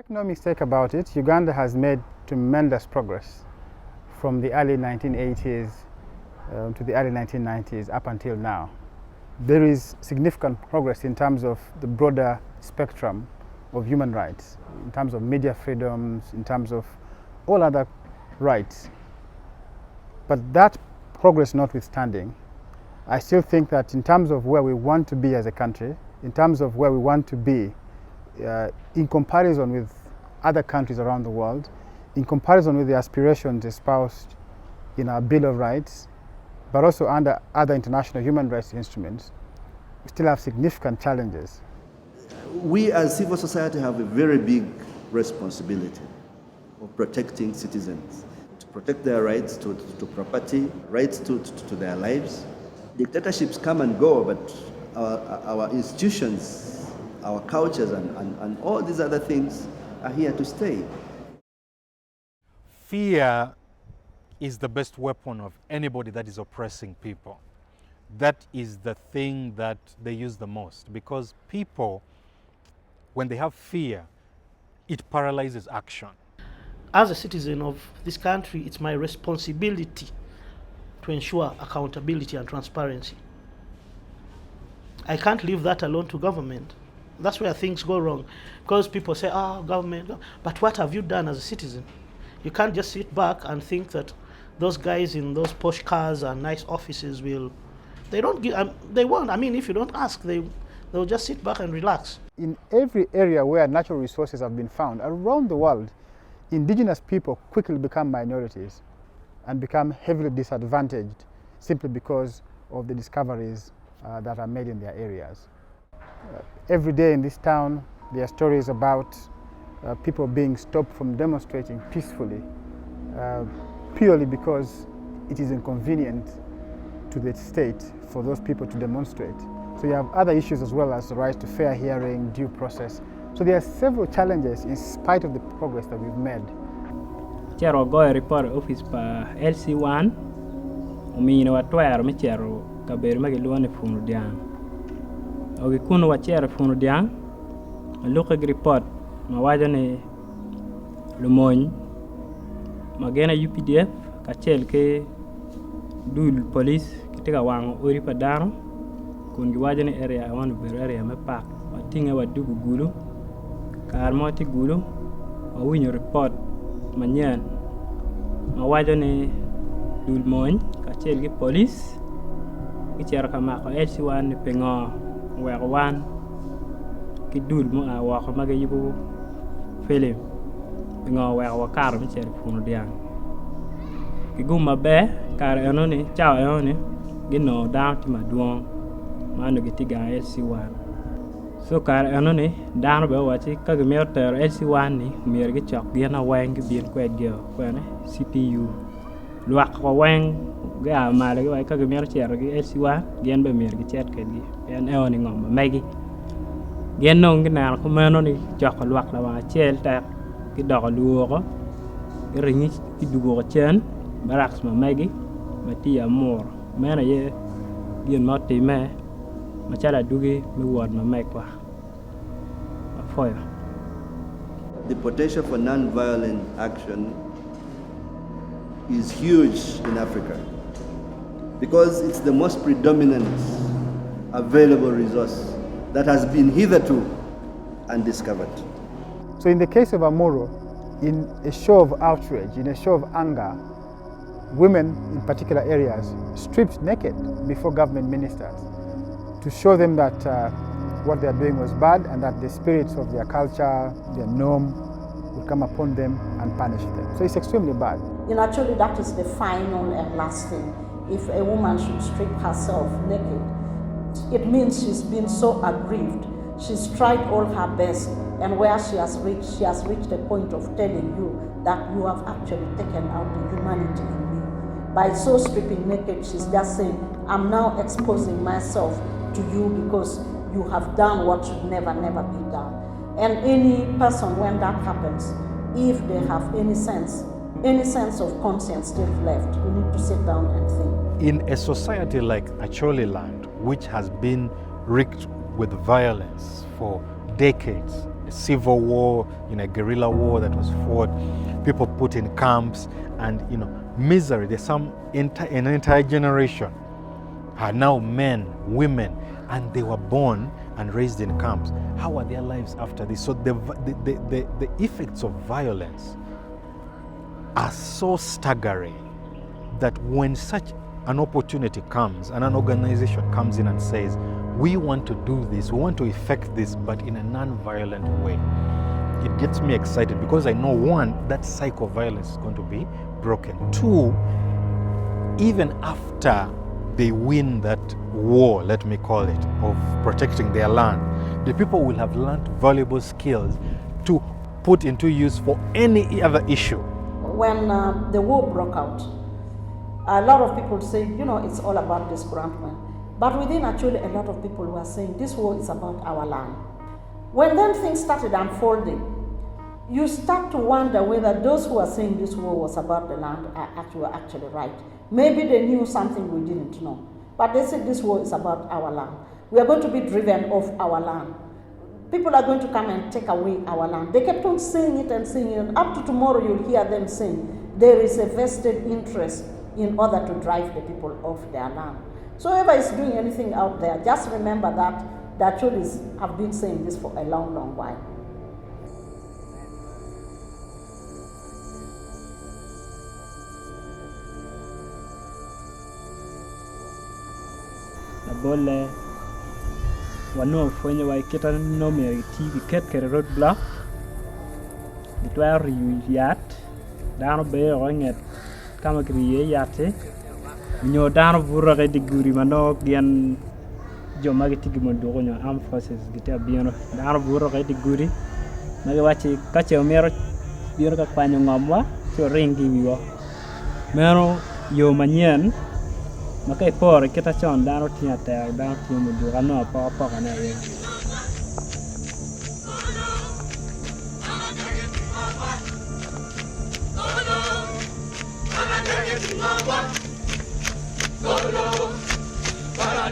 Make no mistake about it, Uganda has made tremendous progress from the early 1980s to the early 1990s up until now. There is significant progress in terms of the broader spectrum of human rights, in terms of media freedoms, in terms of all other rights. But that progress notwithstanding, I still think that in terms of where we want to be as a country, in terms of where we want to be in comparison with other countries around the world, in comparison with the aspirations espoused in our Bill of Rights, but also under other international human rights instruments, we still have significant challenges. We as civil society have a very big responsibility of protecting citizens, to protect their rights to property, rights to their lives. Dictatorships come and go, but our institutions, our cultures, and all these other things are here to stay. Fear is the best weapon of anybody that is oppressing people. That is the thing that they use the most, because people, when they have fear, it paralyzes action. As a citizen of this country, it's my responsibility to ensure accountability and transparency. I can't leave that alone to government. That's where things go wrong, because people say, government, but what have you done as a citizen? You can't just sit back and think that those guys in those posh cars and nice offices they won't. I mean, if you don't ask, they'll just sit back and relax. In every area where natural resources have been found around the world, indigenous people quickly become minorities and become heavily disadvantaged simply because of the discoveries that are made in their areas. Every day in this town, there are stories about people being stopped from demonstrating peacefully, purely because it is inconvenient to the state for those people to demonstrate. So you have other issues as well, as the right to fair hearing, due process. So there are several challenges in spite of the progress that we've made. Chero go report office pa LC1 umino watwero mi chero kaberi magiluane funu diang. Ogi kuno wa chero funu diang. Look report mawaja ne lumony magena UPDF kachel ke dul police kitega wango ori padaro kun giwaja ne area I want to be area me park watinga wadugu gulu karmoti gulu awinyo report manyan mawaja ne dul moñ kachel ke police kichero kama ko LC1 ne pengo werwan ki dul mo a wa ko maga yibu film ngo wa wa kar mi cher funu diang ki gumma be kar eno ni chao eno ni gino down ti maduong manu gitiga LC1 so kar eno ni down be wa ti ka gmer ter LC1 ni mier gi chok biena wang gi bien kwet gyo kwene CPU luak ko wang ga male ga ka gmer cher gi LC1 gen be mier gi chet ke gi en eno ni ngom megi gen nong gina ko meno ni chok luak la wa chel ta ki dog luogo ringi ki dugo chen baraks ma megi mati amor mena ye gien mati me machala dugi mi word ma mekwa afoya. The potential for non-violent action is huge in Africa because it's the most predominant available resource that has been hitherto undiscovered. So in the case of Amuru, in a show of outrage, in a show of anger, women in particular areas stripped naked before government ministers to show them that what they are doing was bad and that the spirits of their culture, their norm, will come upon them and punish them. So it's extremely bad. Actually, that is the final and last thing. If a woman should strip herself naked, it means she's been so aggrieved. She's tried all her best, and where she has reached the point of telling you that you have actually taken out the humanity in me. By so stripping naked, she's just saying, I'm now exposing myself to you because you have done what should never be done. And any person, when that happens, if they have any sense of conscience still left, we need to sit down and think. In a society like Acholi land, which has been wreaked with violence for decades, civil war, a guerrilla war that was fought, people put in camps, and misery. There's an entire generation are now men, women, and they were born and raised in camps. How are their lives after this? So the effects of violence are so staggering that when such an opportunity comes and an organization comes in and says, we want to do this, we want to effect this, but in a non-violent way, it gets me excited because I know, one, that cycle of violence is going to be broken. Two, even after they win that war, let me call it, of protecting their land, the people will have learned valuable skills to put into use for any other issue. When the war broke out, a lot of people say, it's all about disgruntlement. But within actually a lot of people were saying this war is about our land. When then things started unfolding, you start to wonder whether those who are saying this war was about the land are actually right. Maybe they knew something we didn't know. But they said this war is about our land. We are going to be driven off our land. People are going to come and take away our land. They kept on saying it and saying it. Up to tomorrow you'll hear them saying there is a vested interest in order to drive the people off their land. So whoever is doing anything out there, just remember that the Achulis have been saying this for a long, long while. Bole wano fwenye wa kita no me ti ket kere road block bitwa yat dano be ronget kama kriye yate nyo dano burra ke diguri mano gian joma ke tigi mon do nyo am forces gita bieno dano burra ke diguri mage wachi kache omero bieno ka kwanyo ngomwa so ringi wiwo mero yo manyen makai por kita chon dano tia ter dano tia mudu kano apa kana ye Solo, para